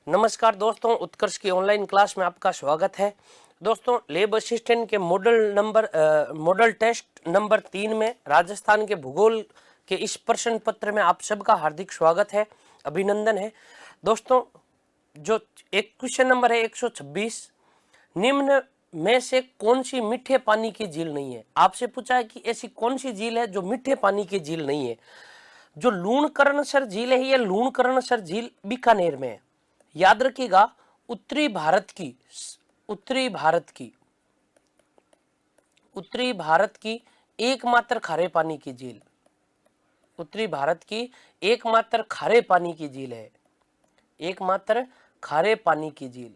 नमस्कार दोस्तों, उत्कर्ष की ऑनलाइन क्लास में आपका स्वागत है। दोस्तों, लैब असिस्टेंट के मॉडल टेस्ट नंबर 3 में राजस्थान के भूगोल के इस प्रश्न पत्र में आप सबका हार्दिक स्वागत है, अभिनंदन है। दोस्तों, जो एक क्वेश्चन नंबर है 126, निम्न में से कौन सी मीठे पानी की झील नहीं है। आपसे पूछा है कि ऐसी कौन सी झील है जो मीठे पानी की झील नहीं है। जो लूणकरणसर झील है, ये लूणकरणसर झील बीकानेर में है। याद रखिएगा, उत्तरी भारत की एकमात्र खारे पानी की झील, उत्तरी भारत की एकमात्र खारे पानी की झील है। एकमात्र खारे पानी की झील,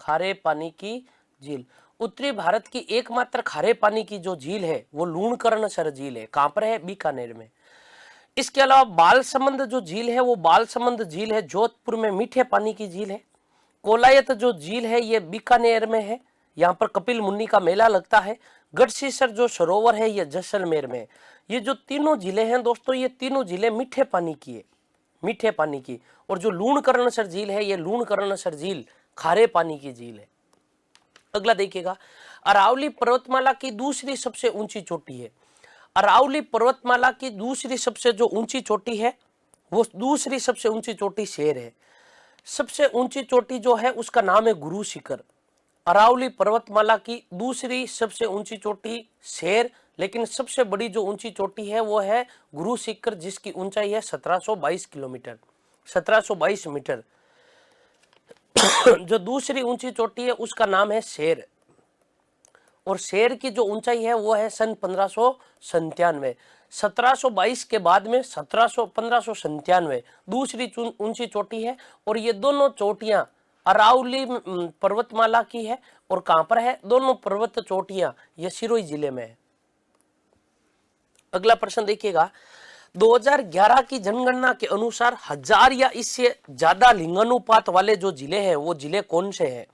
खारे पानी की झील, उत्तरी भारत की एकमात्र खारे पानी की जो झील है वो लूणकरणसर झील है। कहां पर है? बीकानेर में। इसके अलावा बालसमंद जो झील है वो बालसमंद झील है, जोधपुर में मीठे पानी की झील है। कोलायत जो झील है ये बीकानेर में है, यहाँ पर कपिल मुनि का मेला लगता है। गढ़सीसर जो सरोवर है ये जैसलमेर में है। ये जो तीनों झीलें हैं दोस्तों, ये तीनों झीलें मीठे पानी की है, मीठे पानी की। और जो लूणकरणसर झील है, ये लूणकरणसर झील खारे पानी की झील है। अगला देखिएगा, अरावली पर्वतमाला की दूसरी सबसे ऊंची चोटी है। अरावली पर्वतमाला की दूसरी सबसे जो ऊंची चोटी है वो दूसरी सबसे ऊंची चोटी शेर है। सबसे ऊंची चोटी जो है उसका नाम है गुरु शिखर। अरावली पर्वतमाला की दूसरी सबसे ऊंची चोटी शेर, लेकिन सबसे बड़ी जो ऊंची चोटी है वो है गुरु शिखर, जिसकी ऊंचाई है 1722 किलोमीटर, 1722 मीटर। जो दूसरी ऊंची चोटी है उसका नाम है शेर, और शेर की जो ऊंचाई है वो है सन 1597। 1722 के बाद में 1597 दूसरी ऊंची चोटी है। और ये दोनों चोटियां अरावली पर्वतमाला की है। और कहां पर है? दोनों पर्वत चोटियां ये सिरोही जिले में है। अगला प्रश्न देखिएगा, 2011 की जनगणना के अनुसार 1000 या इससे ज्यादा लिंगानुपात वाले जो जिले हैं वो जिले कौन से हैं?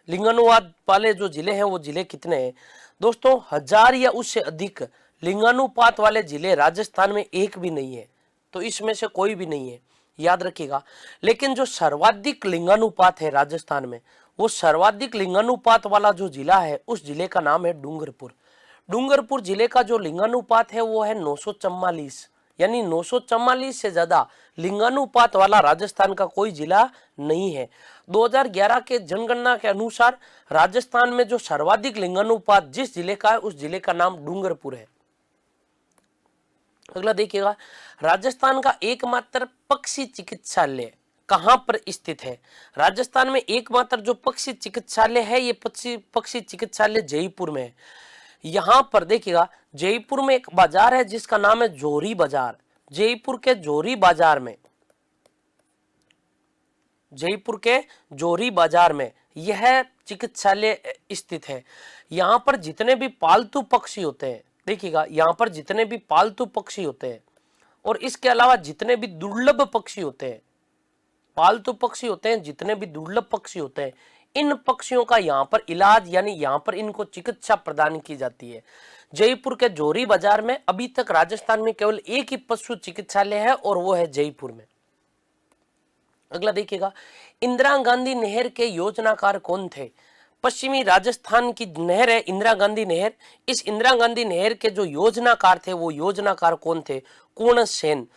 लिंगानुपात वाले जो जिले हैं वो जिले कितने हैं? दोस्तों, 1000 या उससे अधिक लिंगानुपात वाले जिले राजस्थान में एक भी नहीं है, तो इसमें से कोई भी नहीं है, याद रखिएगा। लेकिन जो सर्वाधिक लिंगानुपात है राजस्थान में, वो सर्वाधिक लिंगानुपात वाला जो जिला है उस जिले का नाम है डूंगरपुर। डूंगरपुर जिले का जो लिंगानुपात है वो है 944, यानी 944 से ज्यादा लिंगानुपात वाला राजस्थान का कोई जिला नहीं है। 2011 के जनगणना के अनुसार राजस्थान में जो सर्वाधिक लिंगानुपात जिस जिले का है उस जिले का नाम डूंगरपुर है। अगला देखिएगा, राजस्थान का एकमात्र पक्षी चिकित्सालय कहां पर स्थित है? राजस्थान में एकमात्र जो पक्षी चिकित्सालय है ये पक्षी चिकित्सालय जयपुर में है। यहां पर देखिएगा, जयपुर में एक बाजार है जिसका नाम है जोरी बाजार। जयपुर के जोरी बाजार में, जयपुर के जोरी बाजार में यह चिकित्सालय स्थित है। यहां पर जितने भी पालतू पक्षी होते हैं, देखिएगा, यहां पर जितने भी पालतू पक्षी होते हैं और इसके अलावा जितने भी दुर्लभ पक्षी होते हैं, पालतू पक्षी होते हैं, जितने भी दुर्लभ पक्षी होते हैं, इन पक्षियों का यहाँ पर इलाज यानी यहाँ पर इनको चिकित्सा प्रदान की जाती है। जयपुर के जोरी बाजार में अभी तक राजस्थान में केवल एक ही पशु चिकित्सालय है और वो है जयपुर में। अगला देखिएगा, इंदिरा गांधी नहर के योजनाकार कौन थे? पश्चिमी राजस्थान की नहर है इंदिरा गांधी नहर। इस इंदिरा गांधी नहर के जो योजनाकार थे वो योजनाकार कौन थे? कुंवर सेन।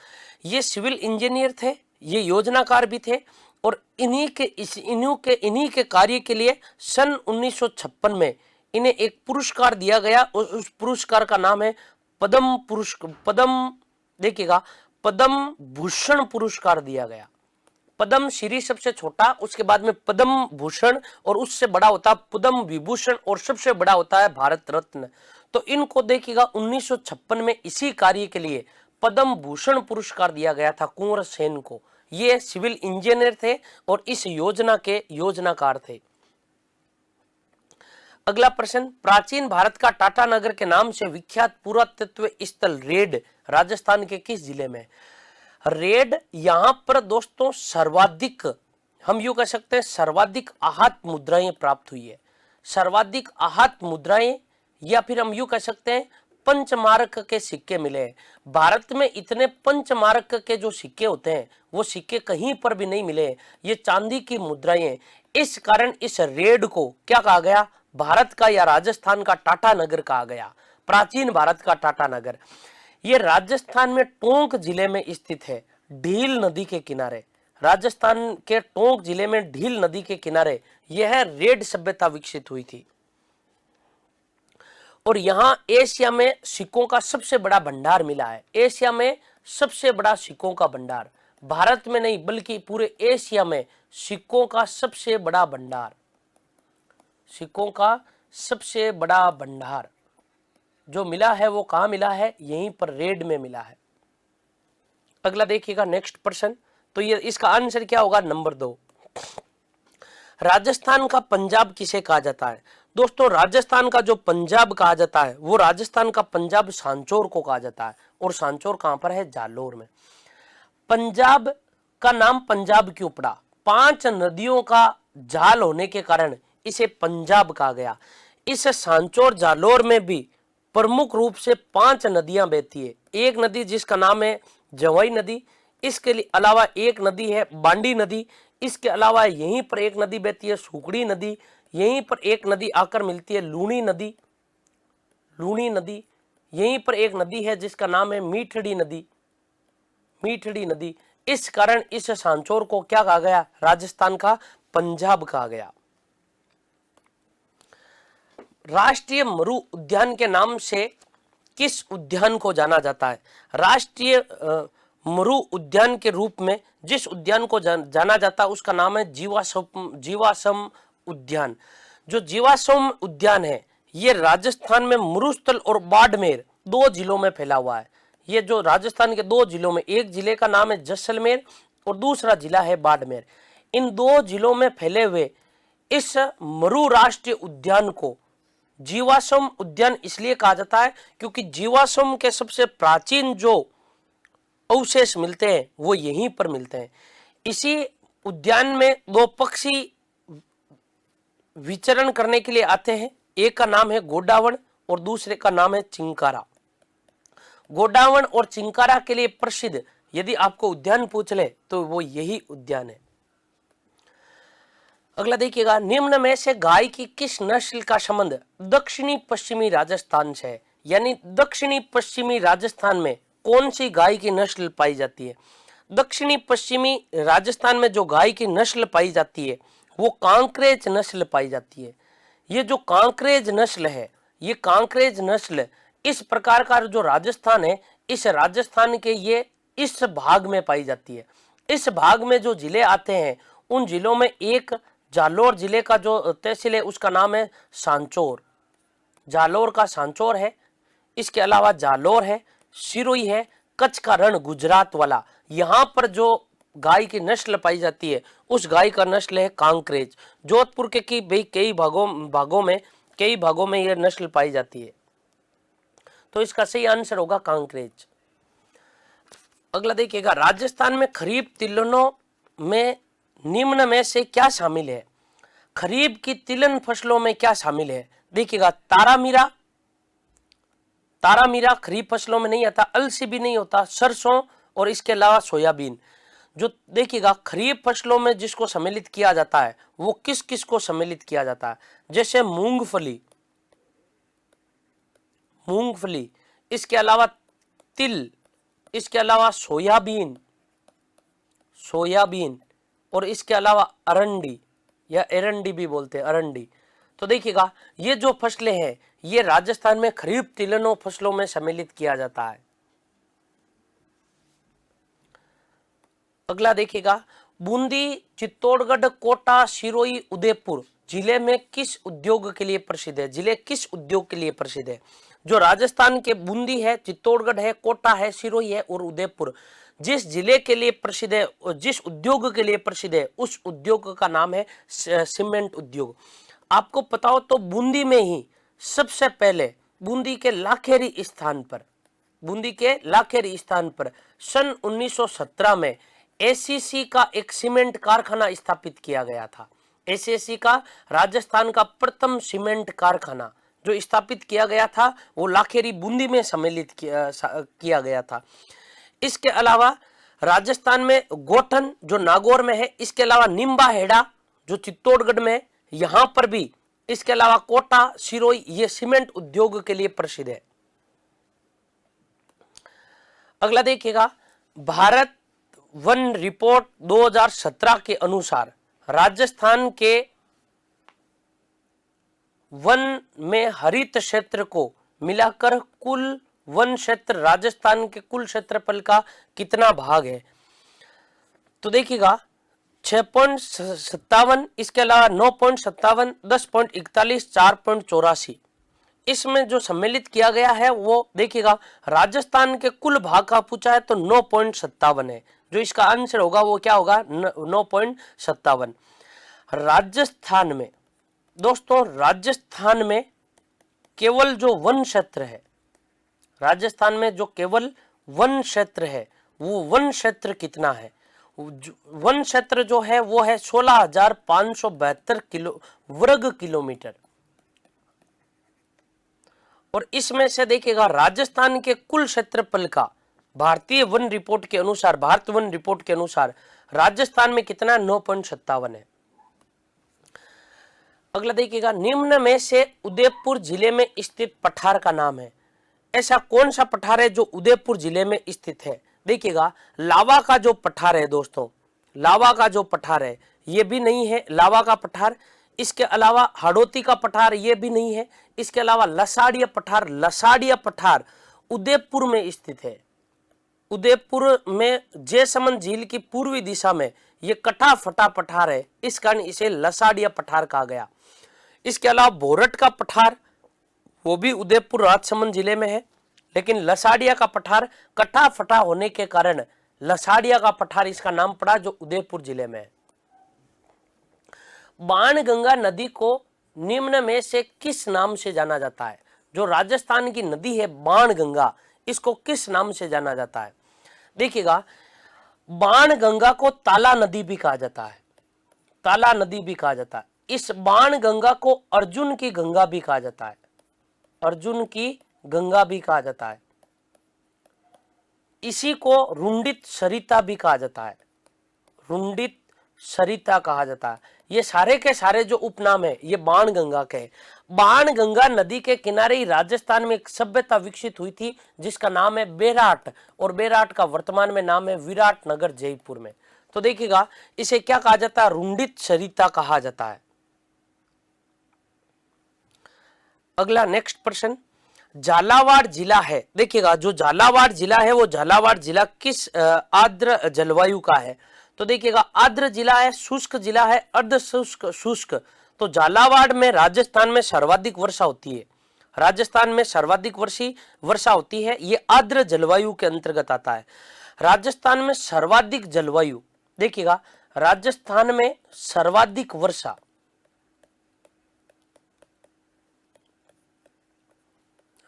ये सिविल इंजीनियर थे, ये योजनाकार भी थे। और इन्हीं के कार्य के लिए सन 1956 में इन्हें एक पुरस्कार दिया गया और उस पुरस्कार का नाम है देखिएगा, पद्म भूषण पुरस्कार दिया गया। पद्म श्री सबसे छोटा, उसके बाद में पद्म भूषण, और उससे बड़ा होता है पद्म विभूषण, और सबसे बड़ा होता है भारत रत्न। तो इनको देखिएगा 1956 में इसी कार्य के लिए पद्म भूषण पुरस्कार दिया गया था कुंवर सेन को। ये सिविल इंजीनियर थे और इस योजना के योजनाकार थे। अगला प्रश्न, प्राचीन भारत का टाटानगर के नाम से विख्यात पुरातत्व स्थल रेड राजस्थान के किस जिले में? रेड यहां पर दोस्तों सर्वाधिक, हम यूं कह सकते हैं सर्वाधिक आहत मुद्राएं प्राप्त हुई है। सर्वाधिक आहत मुद्राएं, या फिर हम यूं कह सकते हैं पंचमार्क के सिक्के मिले हैं। भारत में इतने पंचमार्क के जो सिक्के होते हैं वो सिक्के कहीं पर भी नहीं मिले हैं। ये चांदी की मुद्राएं हैं। इस कारण इस रेड को क्या कहा गया, भारत का या राजस्थान का टाटा नगर कहा गया, प्राचीन भारत का टाटा नगर। ये राजस्थान में टोंक जिले में स्थित है, ढील नदी के किनारे। राजस्थान के टोंक जिले में ढील नदी के किनारे यह रेड सभ्यता विकसित हुई थी। और यहां एशिया में सिक्कों का सबसे बड़ा भंडार मिला है। एशिया में सबसे बड़ा सिक्कों का भंडार, भारत में नहीं बल्कि पूरे एशिया में सिक्कों का सबसे बड़ा भंडार, सिक्कों का सबसे बड़ा भंडार जो मिला है वो कहां मिला है, यहीं पर रेड में मिला है। अगला देखिएगा नेक्स्ट प्रश्न, तो ये इसका आंसर क्या होगा, नंबर 2। राजस्थान का पंजाब किसे कहा जाता है? दोस्तों राजस्थान का जो पंजाब कहा जाता है वो राजस्थान का पंजाब सांचौर को कहा जाता है। और सांचौर कहां पर है, जालोर में। पंजाब का नाम पंजाब क्यों पड़ा? 5 नदियों का जाल होने के कारण इसे पंजाब कहा गया। इस सांचौर जालोर में भी प्रमुख रूप से 5 नदियां बहती है। एक नदी जिसका नाम है जवाई नदी, इसके अलावा एक नदी है बांडी नदी, इसके अलावा यहीं पर एक नदी बहती है सुकड़ी नदी, यहीं पर एक नदी आकर मिलती है लूणी नदी, लूणी नदी, यहीं पर एक नदी है जिसका नाम है मीठड़ी नदी, मीठड़ी नदी। इस कारण इस सांचौर को क्या कहा गया, राजस्थान का पंजाब कहा गया। राष्ट्रीय मरु उद्यान के नाम से किस उद्यान को जाना जाता है? राष्ट्रीय मरु उद्यान के रूप में जिस उद्यान को जाना जाता है उसका नाम है जीवाश्म उद्यान। जो जीवाश्म उद्यान है ये राजस्थान में मरुस्थल और बाड़मेर 2 जिलों में फैला हुआ है। ये जो राजस्थान के 2 जिलों में, एक जिले का नाम है जैसलमेर और दूसरा जिला है बाड़मेर, इन 2 जिलों में फैले हुए इस मरु राष्ट्रीय उद्यान को जीवाश्म उद्यान इसलिए कहा जाता है क्योंकि जीवाश्म के सबसे प्राचीन जो अवशेष मिलते हैं वो यहीं पर मिलते हैं। इसी उद्यान में 2 पक्षी विचरण करने के लिए आते हैं, एक का नाम है गोडावण और दूसरे का नाम है चिंकारा। गोडावण और चिंकारा के लिए प्रसिद्ध यदि आपको उद्यान पूछ ले तो वो यही उद्यान है। अगला देखिएगा, निम्न में से गाय की किस नस्ल का संबंध दक्षिणी पश्चिमी राजस्थान से है? यानी दक्षिणी पश्चिमी राजस्थान में कौन सी गाय की नस्ल पाई जाती है? दक्षिणी पश्चिमी राजस्थान में जो गाय की नस्ल पाई जाती है वो कांकरेज नस्ल पाई जाती है। ये जो कांकरेज नस्ल है, ये कांकरेज नस्ल इस प्रकार का जो राजस्थान है, इस राजस्थान के ये इस भाग में पाई जाती है। इस भाग में जो जिले आते हैं उन जिलों में एक जालोर जिले का जो तहसील है उसका नाम है सांचौर, जालोर का सांचौर है। इसके अलावा जालोर है, सिरोही है, कच्छ का रण गुजरात वाला, यहां पर जो गाय की नस्ल पाई जाती है उस गाय का नस्ल है कांकरेज। जोधपुर के की भाई कई भागों में यह नस्ल पाई जाती है, तो इसका सही आंसर होगा कांकरेज। अगला देखिएगा, राजस्थान में खरीफ तिलहनों में निम्न में से क्या शामिल है? खरीफ की तिलहन फसलों में क्या शामिल है? देखिएगा, तारामीरा खरीफ फसलों में नहीं आता, अलसी भी नहीं होता, सरसों और इसके अलावा सोयाबीन। जो देखिएगा खरीफ फसलों में जिसको सम्मिलित किया जाता है वो किस किस को सम्मिलित किया जाता है? जैसे मूंगफली, इसके अलावा तिल, इसके अलावा सोयाबीन और इसके अलावा अरंडी या एरंडी भी बोलते हैं, अरंडी। तो देखिएगा ये जो फसलें हैं ये राजस्थान में खरीफ तिलहनों फसलों में सम्मिलित किया जाता है। अगला देखिएगा, बूंदी, चित्तौड़गढ़, कोटा, सिरोही, उदयपुर जिले में किस उद्योग के लिए प्रसिद्ध है? जिले किस उद्योग के लिए प्रसिद्ध है? जो राजस्थान के बूंदी है, चित्तौड़गढ़ है, कोटा है, सिरोही है और उदयपुर जिस जिले के लिए प्रसिद्ध है और जिस उद्योग के लिए प्रसिद्ध है उस उद्योग का नाम है सीमेंट उद्योग। आपको पता हो तो बूंदी में ही सबसे पहले बूंदी के लाखेरी स्थान पर सन 1917 में एसीसी का एक सीमेंट कारखाना स्थापित किया गया था। एसीसी का राजस्थान का प्रथम सीमेंट कारखाना जो स्थापित किया गया था वो लाखेरी बूंदी में सम्मिलित किया गया था। इसके अलावा राजस्थान में गोठन जो नागौर में है, इसके अलावा निम्बा हेड़ा जो चित्तौड़गढ़ में है, यहां पर भी, इसके अलावा कोटा, सिरोही, ये सीमेंट उद्योग के लिए प्रसिद्ध है। अगला देखिएगा, भारत वन रिपोर्ट 2017 के अनुसार राजस्थान के वन में हरित क्षेत्र को मिलाकर कुल वन क्षेत्र राजस्थान के कुल क्षेत्रफल का कितना भाग है? तो देखिएगा 6.57, इसके अलावा 9.57, 10.41, 4.84, इसमें जो सम्मिलित किया गया है वो देखिएगा राजस्थान के कुल भाग का पूछा है तो 9.57 है। जो इसका आंसर होगा वो क्या होगा? 9.57। राजस्थान में दोस्तों, राजस्थान में केवल जो वन क्षेत्र है, राजस्थान में जो केवल वन क्षेत्र है, वो वन क्षेत्र कितना है? वन क्षेत्र जो है वो है 16,572 वर्ग किलोमीटर। और इसमें से देखिएगा राजस्थान के कुल क्षेत्रफल का भारतीय वन रिपोर्ट के अनुसार, भारत वन रिपोर्ट के अनुसार राजस्थान में कितना? 9.57 है। अगला देखिएगा, निम्न में से उदयपुर जिले में स्थित पठार का नाम है। ऐसा कौन सा पठार है जो उदयपुर जिले में स्थित है? देखिएगा, लावा का जो पठार है दोस्तों, लावा का जो पठार है ये भी नहीं है लावा का पठार। इसके अलावा हाड़ौती का पठार ये भी नहीं है। इसके अलावा लसाड़िया पठार, लसाड़िया पठार उदयपुर में स्थित है। उदयपुर में जयसमंद झील की पूर्वी दिशा में ये कटा फटा पठार है, इस कारण इसे लसाड़िया पठार कहा गया। इसके अलावा भोरट का पठार वो भी उदयपुर राजसमंद जिले में है, लेकिन लसाड़िया का पठार कटा फटा होने के कारण लसाड़िया का पठार इसका नाम पड़ा, जो उदयपुर जिले में है। बाणगंगा नदी को निम्न में से किस नाम से जाना जाता है? जो राजस्थान की नदी है बाणगंगा, इसको किस नाम से जाना जाता है? देखिएगा, बाणगंगा को ताला नदी भी कहा जाता है, ताला नदी भी कहा जाता है। इस बाणगंगा को अर्जुन की गंगा भी कहा जाता है, अर्जुन की गंगा भी कहा जाता है। इसी को रुंडित सरिता भी कहा जाता है, रुंडित सरिता कहा जाता है। ये सारे के सारे जो उपनाम है ये बाणगंगा के। बाणगंगा नदी के किनारे ही राजस्थान में एक सभ्यता विकसित हुई थी जिसका नाम है बेराट, और बेराट का वर्तमान में नाम है विराट नगर जयपुर में। तो देखिएगा, इसे क्या कहा जाता है? रुंडित सरिता कहा जाता है। अगला नेक्स्ट प्रश्न, झालावाड़ जिला है। देखिएगा, जो झालावाड़ जिला है वो झालावाड़ जिला किस आर्द्र जलवायु का है? तो देखिएगा, आर्द्र जिला है, शुष्क जिला है, अर्ध शुष्क, शुष्क। तो झालावाड़ में राजस्थान में सर्वाधिक वर्षा होती है, राजस्थान में सर्वाधिक वर्षा होती है, ये आर्द्र जलवायु के अंतर्गत आता है। राजस्थान में सर्वाधिक जलवायु, देखिएगा राजस्थान में सर्वाधिक वर्षा,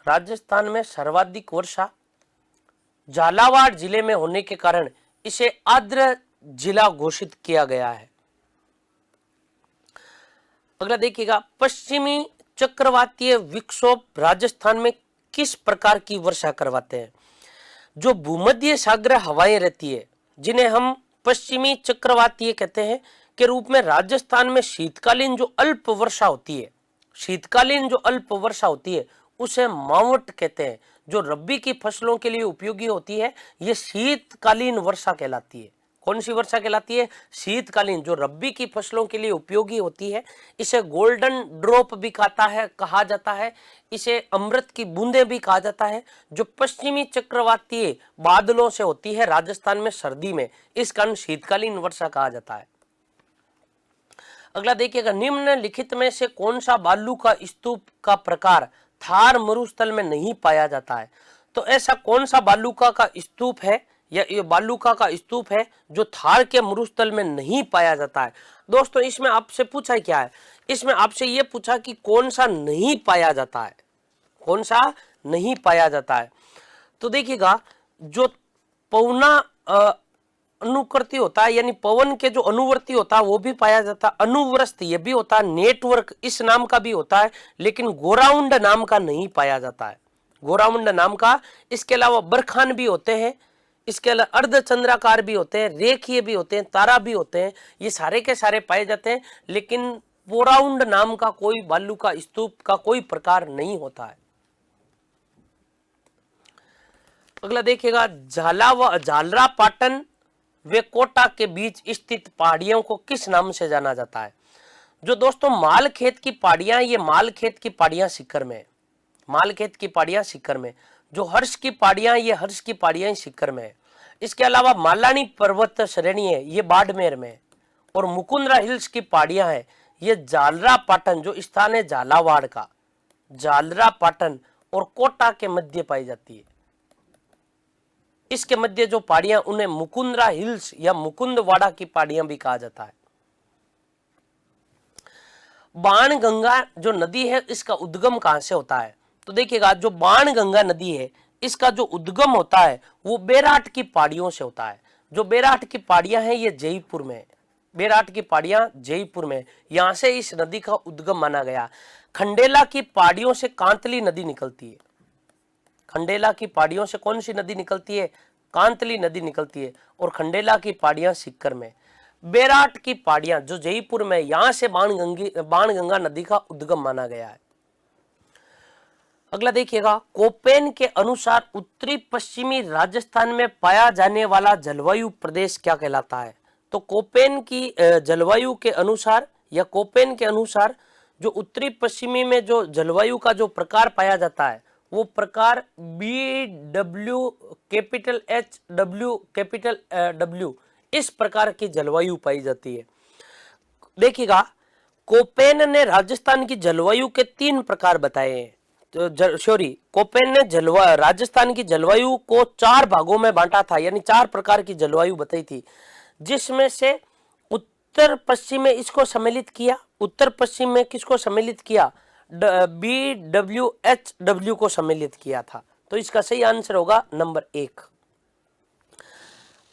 राजस्थान में सर्वाधिक वर्षा झालावाड़ जिले में होने के कारण इसे आर्द्र जिला घोषित किया गया है। अगला देखिएगा, पश्चिमी चक्रवातीय विक्षोभ राजस्थान में किस प्रकार की वर्षा करवाते हैं? जो भूमध्य सागर हवाएं रहती है जिन्हें हम पश्चिमी चक्रवातीय कहते हैं के रूप में राजस्थान में शीतकालीन जो अल्प वर्षा होती है, शीतकालीन जो अल्प वर्षा होती है उसे मावट कहते हैं। जो रब्बी की फसलों के लिए उपयोगी होती है ये शीतकालीन वर्षा कहलाती है। कौन सी वर्षा कहलाती है? शीतकालीन, जो रब्बी की फसलों के लिए उपयोगी होती है। इसे गोल्डन ड्रॉप भी कहा जाता है, इसे अमृत की बूंदें भी कहा जाता है, जो पश्चिमी चक्रवातीय बादलों से होती है राजस्थान में सर्दी में, इस कारण शीतकालीन वर्षा कहा जाता है। अगला देखिएगा, निम्नलिखित में से कौन सा बालू का स्तूप का प्रकार थार मरुस्थल में नहीं पाया जाता है? तो ऐसा कौन सा बालूका का स्तूप है या ये बालूका का स्तूप है जो थार के मरुस्थल में नहीं पाया जाता है? दोस्तों, इसमें आपसे पूछा क्या है? इसमें आपसे ये पूछा कि कौन सा नहीं पाया जाता है, कौन सा नहीं पाया जाता है। तो देखिएगा, जो पौना अनुवर्ती होता है, यानी पवन के जो अनुवर्ती होता है वो भी पाया जाता है। अनुव्रस्त ये भी होता है, नेटवर्क इस नाम का भी होता है, लेकिन गोराउंड नाम का नहीं पाया जाता है, गोराउंड नाम का। इसके अलावा बरखान भी होते हैं, इसके अलावा अर्धचंद्राकार भी होते हैं, रेखीय भी होते हैं, तारा भी होते हैं, ये सारे के सारे पाए जाते हैं, लेकिन गोराउंड नाम का कोई बालू का स्तूप का कोई प्रकार नहीं होता है। अगला देखिएगा, झालरा पाटन वे कोटा के बीच स्थित पहाड़ियों को किस नाम से जाना जाता है? जो दोस्तों माल खेत की पहाड़ियां, ये माल खेत की पहाड़ियां सीकर में, माल खेत की पहाड़ियां सीकर में। जो हर्ष की पहाड़ियां, ये हर्ष की पहाड़ियां सीकर में है। इसके अलावा मालानी पर्वत श्रेणी है, ये बाड़मेर में। और मुकुंदरा हिल्स की पहाड़ियां है, ये झालरा पाटन जो स्थान है झालावाड़ का, झालरा पाटन और कोटा के मध्य पाई जाती है। इसके मध्य जो पहाड़ियां, उन्हें मुकुंदरा हिल्स या मुकुंदवाड़ा की पहाड़ियां भी कहा जाता है। बाणगंगा जो नदी है, इसका उद्गम कहां से होता है? तो देखिएगा, जो बाणगंगा नदी है, इसका जो उद्गम होता है वो बेराट की पहाड़ियों से होता है। जो बेराट की पहाड़ियां हैं, ये जयपुर में, बेराट की पहाड़ियां जयपुर में, यहां से इस नदी का उद्गम माना गया। खंडेला की पहाड़ियों से कांतली नदी निकलती है। खंडेला की पहाड़ियों से कौन सी नदी निकलती है? कांतली नदी निकलती है। और खंडेला की पहाड़ियां सीकर में। बेराट की पहाड़ियां जो जयपुर में, यहां से बाणगंगा नदी का उद्गम माना गया है। अगला देखिएगा, कोपेन के अनुसार उत्तरी पश्चिमी राजस्थान में पाया जाने वाला जलवायु प्रदेश क्या कहलाता है? तो कोपेन की जलवायु के अनुसार या कोपेन के अनुसार जो उत्तरी पश्चिमी में जो जलवायु का जो प्रकार पाया जाता है, वो प्रकार BW capital H W capital W, इस प्रकार की जलवायु पाई जाती है। देखिएगा, कोपेन ने राजस्थान की जलवायु के 3 प्रकार बताए हैं। तो कोपेन ने राजस्थान की जलवायु को 4 भागों में बांटा था, यानी 4 प्रकार की जलवायु बताई थी, जिसमें से उत्तर पश्चिम में इसको सम्मिलित किया। उत्तर पश्चिम में किसको सम्मिलित किया? BWHW को सम्मिलित किया था। तो इसका सही आंसर होगा नंबर 1।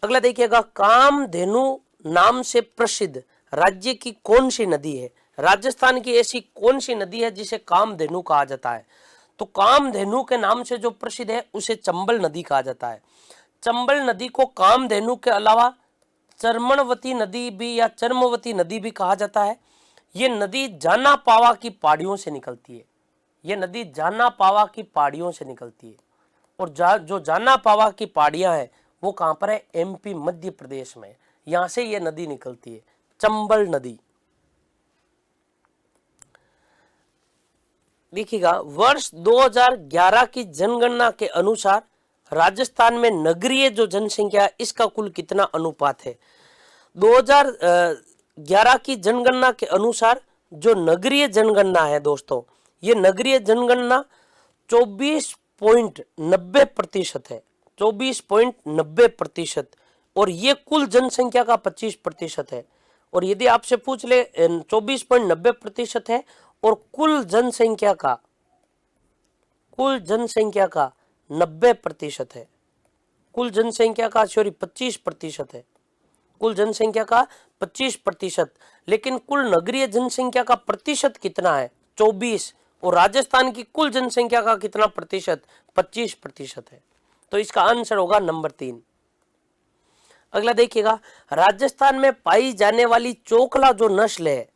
अगला देखिएगा, कामधेनु नाम से प्रसिद्ध राज्य की कौन सी नदी है? राजस्थान की ऐसी कौन सी नदी है जिसे कामधेनु कहा जाता है? तो कामधेनु के नाम से जो प्रसिद्ध है उसे चंबल नदी कहा जाता है। चंबल नदी को कामधेनु के अलावा चर्मणवती नदी भी या चर्मवती नदी भी कहा जाता है। ये नदी जाना पावा की पहाड़ियों से निकलती है। ये नदी जाना पावा की पहाड़ियों से निकलती है। और जो जाना पावा की पहाड़ियां हैं वो कहां पर है? MP मध्य प्रदेश में। यहां से ये नदी निकलती है, चंबल नदी। देखिएगा, वर्ष 2011 की जनगणना के अनुसार राजस्थान में नगरीय जो जनसंख्या है, इसका कुल कितना अनुपात है? 2011 की जनगणना के अनुसार जो नगरीय जनगणना है दोस्तों, ये नगरीय जनगणना 24.90% है। 24.90%। और ये कुल जनसंख्या का 25% है। और यदि आपसे पूछ ले 24.90% है और कुल जनसंख्या का 90% है, कुल जनसंख्या का 25% है, कुल जनसंख्या का 25%, लेकिन कुल नगरीय जनसंख्या का प्रतिशत कितना है? 24। और राजस्थान की कुल जनसंख्या का कितना प्रतिशत? 25% है। तो इसका आंसर होगा नंबर 3। अगला देखिएगा, राजस्थान में पाई जाने वाली चोकला जो नस्ल है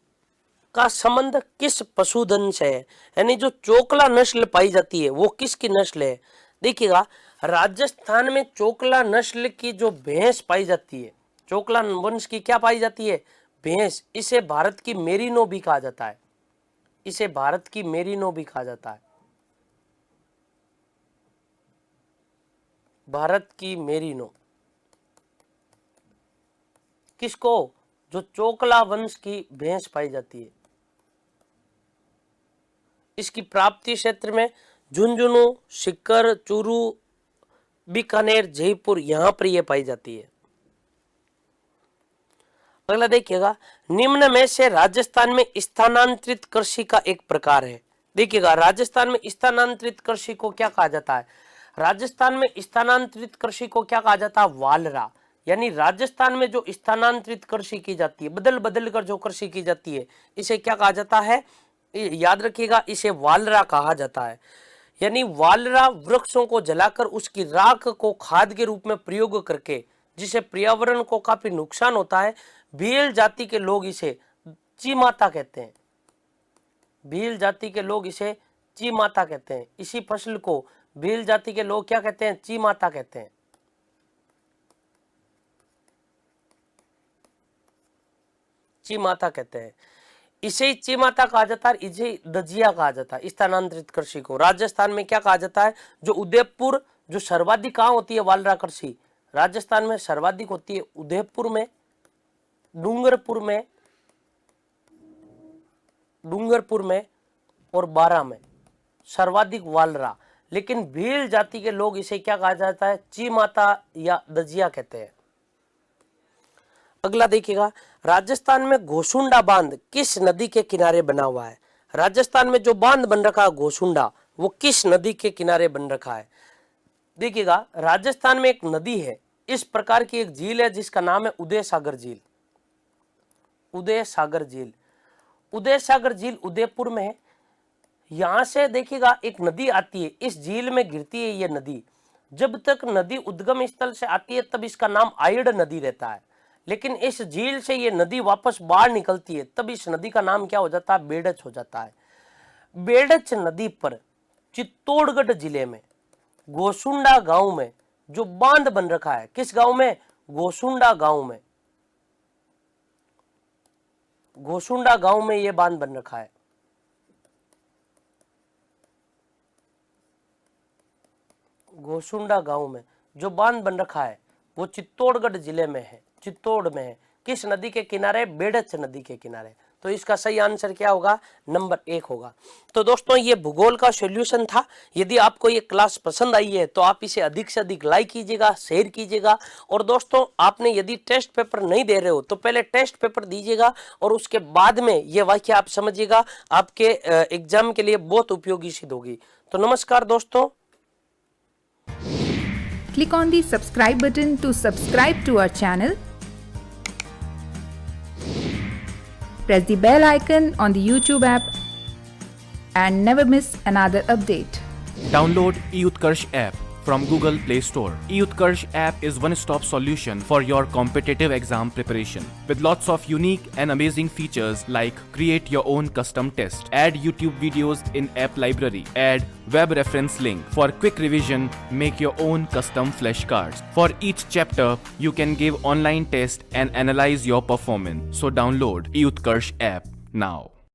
का संबंध किस पशुधन से है? यानी जो चोकला नस्ल पाई जाती है वो किसकी नस्ल है? देखिएगा, राजस्थान में चोकला नस्ल की जो भैंस पाई जाती है, चोकला वंश की क्या पाई जाती है? भैंस। इसे भारत की मेरिनो भी कहा जाता है। इसे भारत की मेरिनो भी कहा जाता है। भारत की मेरिनो किसको? जो चोकला वंश की भैंस पाई जाती है। इसकी प्राप्ति क्षेत्र में झुंझुनू, सीकर, चूरू, बीकानेर, जयपुर, यहां पर यह पाई जाती है। अगला देखिएगा, निम्न में से राजस्थान में स्थानांतरित कृषि का एक प्रकार है। देखिएगा, राजस्थान में स्थानांतरित कृषि को क्या कहा जाता है? राजस्थान में स्थानांतरित कृषि को क्या कहा जाता है? वालरा। यानी राजस्थान में जो स्थानांतरित कृषि की जाती है, बदल बदल कर जो कृषि की जाती है, इसे क्या कहा जाता है? याद रखिएगा, इसे वालरा कहा जाता है। यानी वालरा वृक्षों को जलाकर उसकी राख को खाद के रूप में प्रयोग करके, जिसे पर्यावरण को काफी नुकसान होता है, भील जाति के लोग इसे चीमाता कहते हैं। भील जाति के लोग इसे चीमाता कहते हैं। इसी फसल को भील जाति के लोग क्या कहते हैं? चीमाता कहते हैं। चीमाता कहते हैं। इसे चीमाता कहा जाता है, इसे दजिया कहा जाता है। स्थानांतरित कृषि को राजस्थान में क्या कहा जाता है? जो उदयपुर, जो सर्वाधिक कहाँ होती है वालरा कृषि? राजस्थान में सर्वाधिक होती है उदयपुर में, डूंगरपुर में और बारा में सर्वाधिक वालरा। लेकिन भील जाति के लोग इसे क्या कहा जाता है? चीमाता या दजिया कहते हैं। अगला देखिएगा, राजस्थान में घोसुंडा बांध किस नदी के किनारे बना हुआ है? राजस्थान में जो बांध बन रखा है घोसुंडा, वो किस नदी के किनारे बन रखा है? देखिएगा, राजस्थान में एक नदी है, इस प्रकार की एक झील है जिसका नाम है उदय सागर झील। उदय सागर झील, उदय सागर झील उदयपुर में है। यहां से देखिएगा एक नदी आती है, इस झील में गिरती है ये नदी। जब तक नदी उद्गम स्थल से आती है तब इसका नाम आयड़ नदी रहता है, लेकिन इस झील से ये नदी वापस बाहर निकलती है तब इस नदी का नाम क्या हो जाता है? बेड़च हो जाता है। बेड़च नदी पर चित्तौड़गढ़ जिले में घोसुंडा गांव में जो बांध बन रखा है, किस गांव में? घोसुंडा गांव में। घोसुंडा गांव में यह बांध बन रखा है। घोसुंडा गांव में जो बांध बन रखा है वो चित्तौड़गढ़ जिले में है, चित्तौड़ में है। किस नदी के किनारे? बेड़च नदी के किनारे। तो इसका सही आंसर क्या होगा? नंबर 1 होगा। तो दोस्तों ये भूगोल का सॉल्यूशन था। यदि आपको ये क्लास पसंद आई है तो आप इसे अधिक से अधिक लाइक कीजिएगा, शेयर कीजिएगा। और दोस्तों आपने यदि टेस्ट पेपर नहीं दे रहे हो तो पहले टेस्ट पेपर दीजिएगा और उसके बाद में ये वाक्य आप समझिएगा, आपके एग्जाम के लिए बहुत उपयोगी सिद्ध होगी। तो नमस्कार दोस्तों। Click on the subscribe button to subscribe to our channel. Press the bell icon on the YouTube app and never miss another update. Download eUtkarsh app from Google Play Store. eUtkarsh app is one-stop solution for your competitive exam preparation with lots of unique and amazing features like create your own custom test, add YouTube videos in app library, add web reference link for quick revision, make your own custom flashcards. For each chapter, you can give online test and analyze your performance. So download eUtkarsh app now.